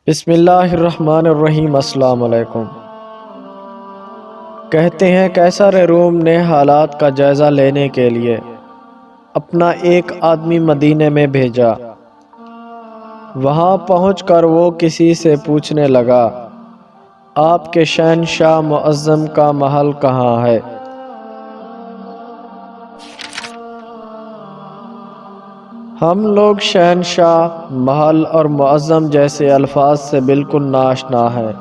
بسم اللہ الرحمن الرحیم۔ السلام علیکم۔ کہتے ہیں قیصر روم نے حالات کا جائزہ لینے کے لیے اپنا ایک آدمی مدینے میں بھیجا۔ وہاں پہنچ کر وہ کسی سے پوچھنے لگا، آپ کے شہنشاہ معظم کا محل کہاں ہے؟ ہم لوگ شہنشاہ، محل اور معظم جیسے الفاظ سے بالکل ناآشنا ہیں،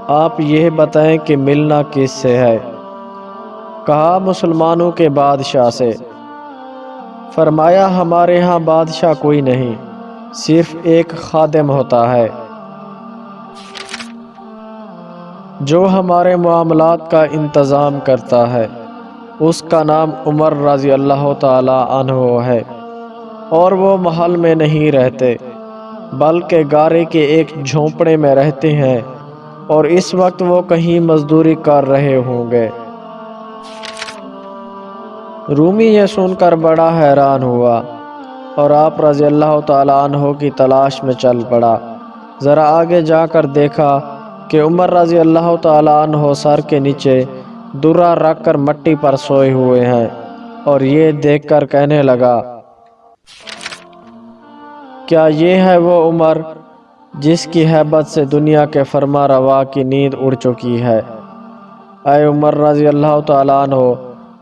آپ یہ بتائیں کہ ملنا کس سے ہے؟ کہا مسلمانوں کے بادشاہ سے۔ فرمایا ہمارے ہاں بادشاہ کوئی نہیں، صرف ایک خادم ہوتا ہے جو ہمارے معاملات کا انتظام کرتا ہے، اس کا نام عمر رضی اللہ تعالی عنہ ہے، اور وہ محل میں نہیں رہتے بلکہ گارے کے ایک جھونپڑے میں رہتے ہیں، اور اس وقت وہ کہیں مزدوری کر رہے ہوں گے۔ رومی یہ سن کر بڑا حیران ہوا اور آپ رضی اللہ تعالیٰ عنہ کی تلاش میں چل پڑا۔ ذرا آگے جا کر دیکھا کہ عمر رضی اللہ تعالیٰ عنہ سر کے نیچے درہ رکھ کر مٹی پر سوئے ہوئے ہیں، اور یہ دیکھ کر کہنے لگا، کیا یہ ہے وہ عمر جس کی ہیبت سے دنیا کے فرما روا کی نیند اڑ چکی ہے؟ اے عمر رضی اللہ تعالیٰ عنہ،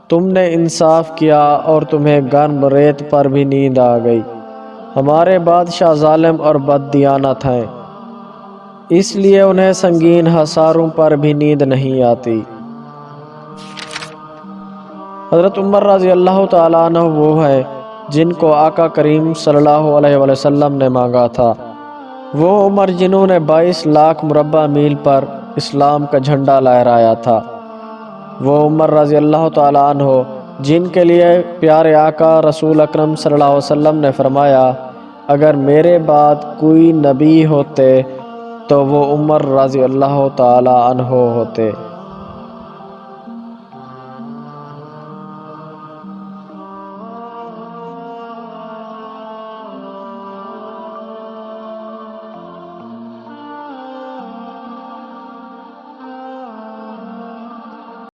تم نے انصاف کیا اور تمہیں گرم ریت پر بھی نیند آ گئی۔ ہمارے بادشاہ ظالم اور بددیانت ہیں، اس لیے انہیں سنگین حصاروں پر بھی نیند نہیں آتی۔ حضرت عمر رضی اللہ تعالیٰ عنہ وہ ہے جن کو آقا کریم صلی اللہ علیہ وسلم نے مانگا تھا، وہ عمر جنہوں نے 22 لاکھ مربع میل پر اسلام کا جھنڈا لہرایا تھا، وہ عمر رضی اللہ تعالیٰ عنہ جن کے لیے پیارے آقا رسول اکرم صلی اللہ علیہ وسلم نے فرمایا، اگر میرے بعد کوئی نبی ہوتے تو وہ عمر رضی اللہ تعالیٰ عنہ ہوتے۔